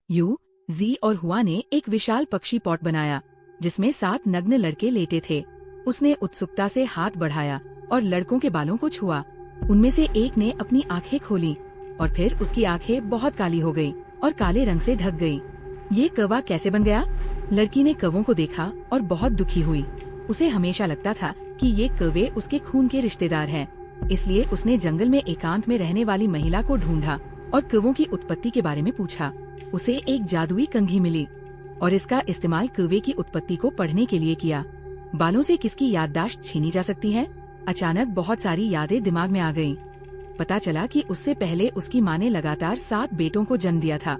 You, जी और हुआ ने एक विशाल पक्षी पॉट बनाया जिसमें 7 नग्न लड़के लेटे थे। उसने उत्सुकता से हाथ बढ़ाया और लड़कों के बालों को छुआ। उनमें से एक ने अपनी आंखें खोली और फिर उसकी आंखें बहुत काली हो गयी और काले रंग से ढक गयी। ये कौवा कैसे बन गया? लड़की ने कौवों को देखा और बहुत दुखी हुई। उसे हमेशा लगता था कि ये कौवे उसके खून के रिश्तेदार हैं। इसलिए उसने जंगल में एकांत में रहने वाली महिला को ढूंढा और कौवों की उत्पत्ति के बारे में पूछा। उसे एक जादुई कंघी मिली और इसका इस्तेमाल कौवे की उत्पत्ति को पढ़ने के लिए किया। बालों से किसकी याददाश्त छीनी जा सकती है? अचानक बहुत सारी यादें दिमाग में आ गईं। पता चला कि उससे पहले उसकी माँ ने लगातार 7 बेटों को जन्म दिया था,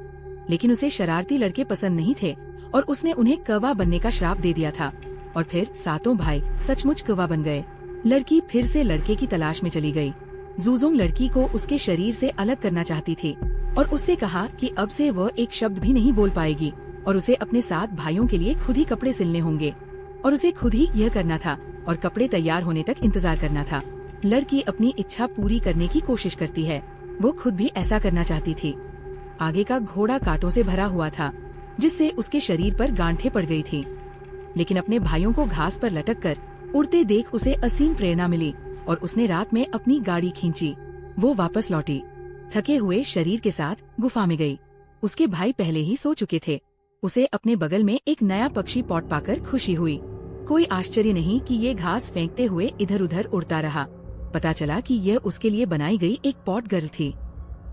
लेकिन उसे शरारती लड़के पसंद नहीं थे और उसने उन्हें कौवा बनने का श्राप दे दिया था। और फिर 7 भाई सचमुच कौवा बन गए। लड़की फिर से लड़के की तलाश में चली गई। जूजोंग लड़की को उसके शरीर से अलग करना चाहती थी और उससे कहा कि अब से वह एक शब्द भी नहीं बोल पाएगी और उसे अपने 7 भाइयों के लिए खुद ही कपड़े सिलने होंगे और उसे खुद ही यह करना था और कपड़े तैयार होने तक इंतजार करना था। लड़की अपनी इच्छा पूरी करने की कोशिश करती है। वो खुद भी ऐसा करना चाहती थी। आगे का घोड़ा कांटों से भरा हुआ था जिससे उसके शरीर पर गांठें पड़ गई थी, लेकिन अपने भाइयों को घास पर लटक कर उड़ते देख उसे असीम प्रेरणा मिली और उसने रात में अपनी गाड़ी खींची। वो वापस लौटी, थके हुए शरीर के साथ गुफा में गई। उसके भाई पहले ही सो चुके थे। उसे अपने बगल में एक नया पक्षी पॉट पाकर खुशी हुई। कोई आश्चर्य नहीं कि ये घास फेंकते हुए इधर उधर उड़ता रहा। पता चला कि यह उसके लिए बनाई गई एक पॉट गर्ल थी।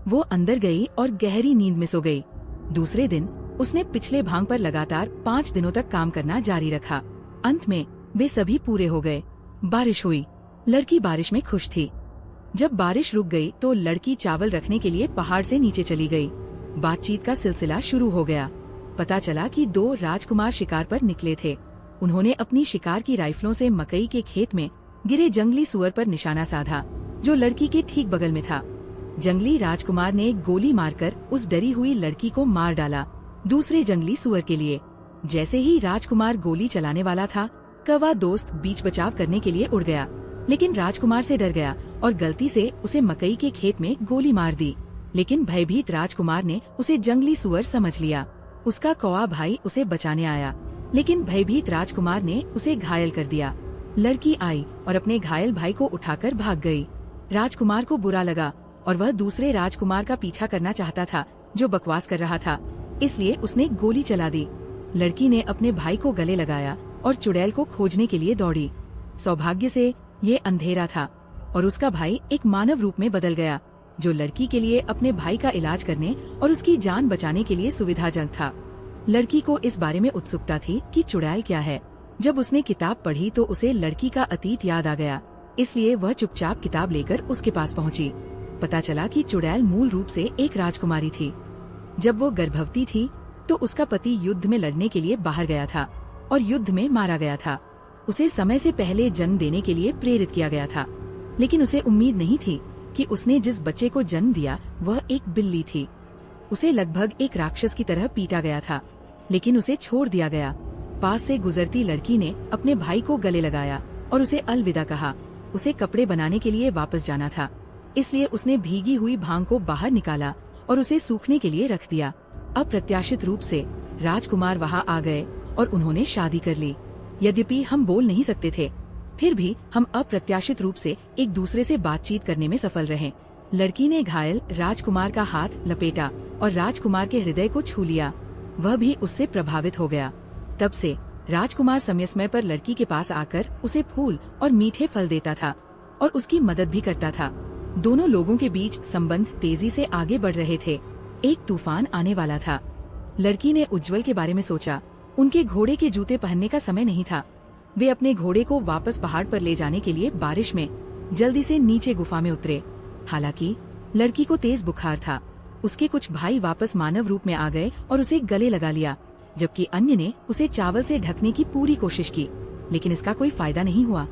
वो अंदर गई और गहरी नींद में सो गई। दूसरे दिन उसने पिछले भांग पर लगातार 5 दिनों तक काम करना जारी रखा। अंत में वे सभी पूरे हो गए। बारिश हुई। लड़की बारिश में खुश थी। जब बारिश रुक गई तो लड़की चावल रखने के लिए पहाड़ से नीचे चली गई। बातचीत का सिलसिला शुरू हो गया। पता चला कि 2 राजकुमार शिकार पर निकले थे। उन्होंने अपनी शिकार की राइफलों से मकई के खेत में गिरे जंगली सुअर पर निशाना साधा जो लड़की के ठीक बगल में था। जंगली राजकुमार ने गोली मारकर उस डरी हुई लड़की को मार डाला दूसरे जंगली सुअर के लिए। जैसे ही राजकुमार गोली चलाने वाला था, कौवा दोस्त बीच बचाव करने के लिए उड़ गया, लेकिन राजकुमार से डर गया और गलती से उसे मकई के खेत में गोली मार दी। लेकिन भयभीत राजकुमार ने उसे जंगली सुअर समझ लिया। उसका कौवा भाई उसे बचाने आया, लेकिन भयभीत राजकुमार ने उसे घायल कर दिया। लड़की आई और अपने घायल भाई को उठाकर भाग गई। राजकुमार को बुरा लगा और वह दूसरे राजकुमार का पीछा करना चाहता था जो बकवास कर रहा था, इसलिए उसने गोली चला दी। लड़की ने अपने भाई को गले लगाया और चुड़ैल को खोजने के लिए दौड़ी। सौभाग्य से ये अंधेरा था और उसका भाई एक मानव रूप में बदल गया जो लड़की के लिए अपने भाई का इलाज करने और उसकी जान बचाने के लिए सुविधाजनक था। लड़की को इस बारे में उत्सुकता थी कि चुड़ैल क्या है। जब उसने किताब पढ़ी तो उसे लड़की का अतीत याद आ गया, इसलिए वह चुपचाप किताब लेकर उसके पास पहुंची। पता चला कि चुड़ैल मूल रूप से एक राजकुमारी थी। जब वो गर्भवती थी तो उसका पति युद्ध में लड़ने के लिए बाहर गया था और युद्ध में मारा गया था। उसे समय से पहले जन्म देने के लिए प्रेरित किया गया था, लेकिन उसे उम्मीद नहीं थी कि उसने जिस बच्चे को जन्म दिया वह एक बिल्ली थी। उसे लगभग एक राक्षस की तरह पीटा गया था, लेकिन उसे छोड़ दिया गया। पास से गुजरती लड़की ने अपने भाई को गले लगाया और उसे अलविदा कहा। उसे कपड़े बनाने के लिए वापस जाना था, इसलिए उसने भीगी हुई भांग को बाहर निकाला और उसे सूखने के लिए रख दिया। अप्रत्याशित रूप से राजकुमार वहाँ आ गए और उन्होंने शादी कर ली। यद्यपि हम बोल नहीं सकते थे, फिर भी हम अप्रत्याशित रूप से एक दूसरे से बातचीत करने में सफल रहे। लड़की ने घायल राजकुमार का हाथ लपेटा और राजकुमार के हृदय को छू लिया। वह भी उससे प्रभावित हो गया। तब से राजकुमार समय समय पर लड़की के पास आकर उसे फूल और मीठे फल देता था और उसकी मदद भी करता था। दोनों लोगों के बीच संबंध तेजी से आगे बढ़ रहे थे। एक तूफान आने वाला था। लड़की ने उज्जवल के बारे में सोचा। उनके घोड़े के जूते पहनने का समय नहीं था। वे अपने घोड़े को वापस पहाड़ पर ले जाने के लिए बारिश में जल्दी से नीचे गुफा में उतरे। हालांकि लड़की को तेज बुखार था। उसके कुछ भाई वापस मानव रूप में आ गए और उसे गले लगा लिया, जबकि अन्य ने उसे चावल से ढकने की पूरी कोशिश की, लेकिन इसका कोई फायदा नहीं हुआ।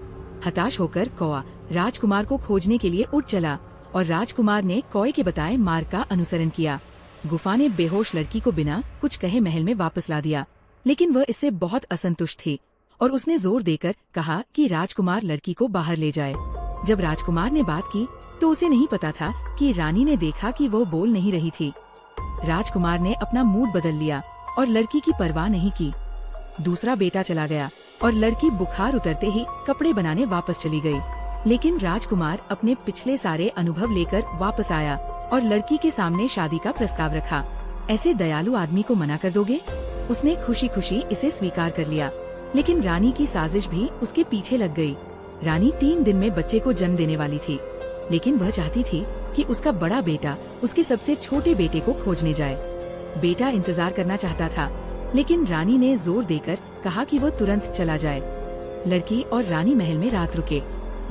हताश होकर कौवा राजकुमार को खोजने के लिए उड़ चला और राजकुमार ने कौवे के बताए मार्ग का अनुसरण किया। गुफा ने बेहोश लड़की को बिना कुछ कहे महल में वापस ला दिया, लेकिन वह इससे बहुत असंतुष्ट थी और उसने जोर देकर कहा कि राजकुमार लड़की को बाहर ले जाए। जब राजकुमार ने बात की तो उसे नहीं पता था कि रानी ने देखा कि वो बोल नहीं रही थी। राजकुमार ने अपना मूड बदल लिया और लड़की की परवाह नहीं की। दूसरा बेटा चला गया और लड़की बुखार उतरते ही कपड़े बनाने वापस चली गई। लेकिन राजकुमार अपने पिछले सारे अनुभव लेकर वापस आया और लड़की के सामने शादी का प्रस्ताव रखा। ऐसे दयालु आदमी को मना कर दोगे? उसने खुशी खुशी इसे स्वीकार कर लिया। लेकिन रानी की साजिश भी उसके पीछे लग गई। रानी 3 दिन में बच्चे को जन्म देने वाली थी, लेकिन वह चाहती थी कि उसका बड़ा बेटा उसके सबसे छोटे बेटे को खोजने जाए। बेटा इंतजार करना चाहता था, लेकिन रानी ने जोर देकर कहा कि वो तुरंत चला जाए। लड़की और रानी महल में रात रुके।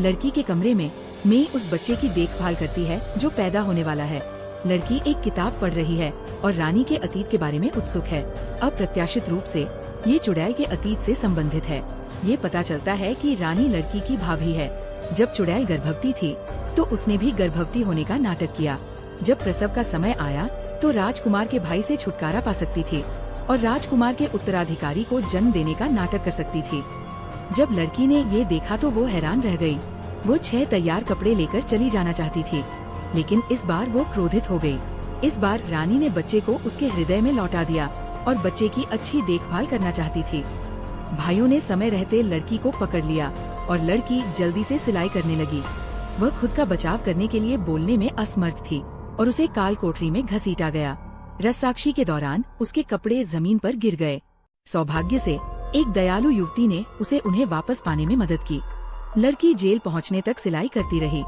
लड़की के कमरे में मैं उस बच्चे की देखभाल करती है जो पैदा होने वाला है। लड़की एक किताब पढ़ रही है और रानी के अतीत के बारे में उत्सुक है। अप्रत्याशित रूप से ये चुड़ैल के अतीत से संबंधित है। ये पता चलता है कि रानी लड़की की भाभी है। जब चुड़ैल गर्भवती थी तो उसने भी गर्भवती होने का नाटक किया। जब प्रसव का समय आया तो राजकुमार के भाई से छुटकारा पा सकती थी और राजकुमार के उत्तराधिकारी को जन्म देने का नाटक कर सकती थी। जब लड़की ने ये देखा तो वो हैरान रह गई। वो 6 तैयार कपड़े लेकर चली जाना चाहती थी, लेकिन इस बार वो क्रोधित हो गई। इस बार रानी ने बच्चे को उसके हृदय में लौटा दिया और बच्चे की अच्छी देखभाल करना चाहती थी। भाइयों ने समय रहते लड़की को पकड़ लिया और लड़की जल्दी से सिलाई करने लगी। वह खुद का बचाव करने के लिए बोलने में असमर्थ थी और उसे काल कोठरी में घसीटा गया। रस्साकशी के दौरान उसके कपड़े जमीन पर गिर गए। सौभाग्य से एक दयालु युवती ने उसे उन्हें वापस पाने में मदद की। लड़की जेल पहुंचने तक सिलाई करती रही।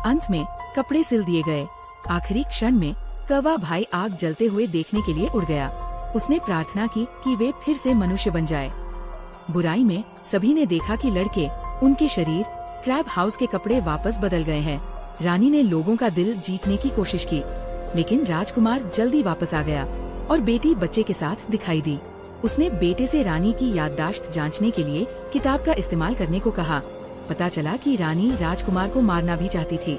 अंत में कपड़े सिल दिए गए। आखिरी क्षण में कौवा भाई आग जलते हुए देखने के लिए उड़ गया। उसने प्रार्थना की कि वे फिर से मनुष्य बन जाए। बुराई में सभी ने देखा कि लड़के, उनके शरीर, क्रैब हाउस के कपड़े वापस बदल गए हैं। रानी ने लोगों का दिल जीतने की कोशिश की, लेकिन राजकुमार जल्दी वापस आ गया और बेटी बच्चे के साथ दिखाई दी। उसने बेटे से रानी की याददाश्त जांचने के लिए किताब का इस्तेमाल करने को कहा। पता चला कि रानी राजकुमार को मारना भी चाहती थी।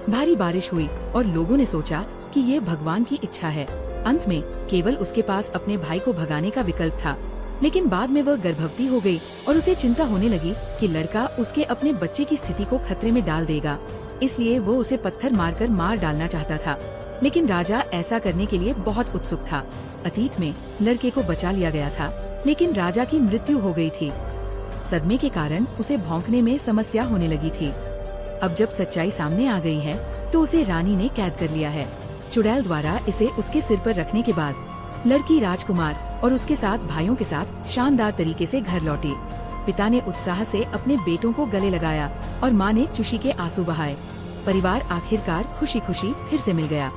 भारी बारिश हुई और लोगों ने सोचा कि ये भगवान की इच्छा है। अंत में केवल उसके पास अपने भाई को भगाने का विकल्प था, लेकिन बाद में वह गर्भवती हो गई और उसे चिंता होने लगी कि लड़का उसके अपने बच्चे की स्थिति को खतरे में डाल देगा। इसलिए वो उसे पत्थर मारकर मार डालना चाहता था, लेकिन राजा ऐसा करने के लिए बहुत उत्सुक था। अतीत में लड़के को बचा लिया गया था, लेकिन राजा की मृत्यु हो गई थी। सदमे के कारण उसे भौंकने में समस्या होने लगी थी। अब जब सच्चाई सामने आ गई है तो उसे रानी ने कैद कर लिया है। चुड़ैल द्वारा इसे उसके सिर पर रखने के बाद लड़की राजकुमार और उसके साथ भाइयों के साथ शानदार तरीके से घर लौटी। पिता ने उत्साह से अपने बेटों को गले लगाया और माँ ने खुशी के आंसू बहाए। परिवार आखिरकार खुशी खुशी फिर से मिल गया।